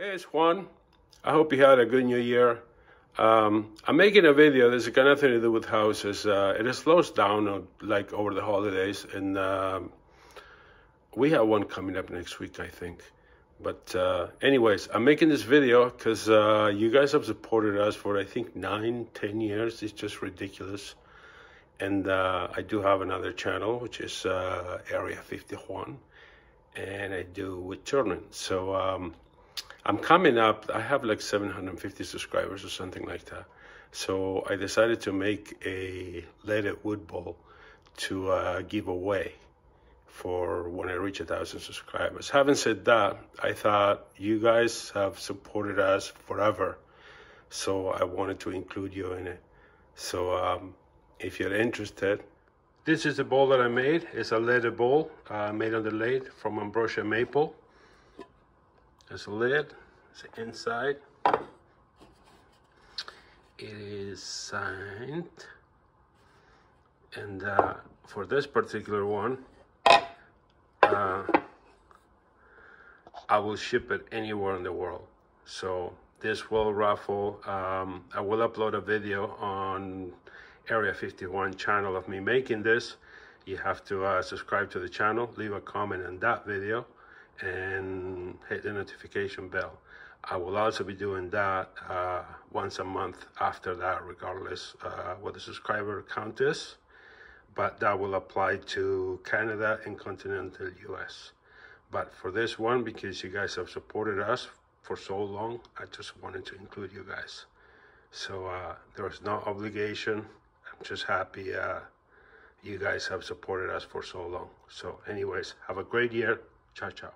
Hey, it's Juan. I hope you had a good New Year. I'm making a video. This has got nothing to do with houses. It slows down like over the holidays, and we have one coming up next week, I think. But anyways, I'm making this video because you guys have supported us for I think 9-10 years. It's just ridiculous. And I do have another channel, which is Area 51, and I do with children. So I'm coming up, I have like 750 subscribers or something like that. So I decided to make a leaded wood bowl to give away for when I reach 1,000 subscribers. Having said that, I thought you guys have supported us forever, so I wanted to include you in it. So if you're interested, this is the bowl that I made. It's a leaded bowl made on the lathe from Ambrosia Maple. There's a lid, it's inside. It is signed, and for this particular one, I will ship it anywhere in the world. So this will raffle. I will upload a video on Area 51 channel of me making this. You have to subscribe to the channel, leave a comment on that video, and hit the notification bell. I will also be doing that once a month after that, regardless what the subscriber count is, but that will apply to Canada and continental US. But for this one, because you guys have supported us for so long, I just wanted to include you guys. So there's no obligation. I'm just happy you guys have supported us for so long. So anyways, have a great year. Ciao, ciao.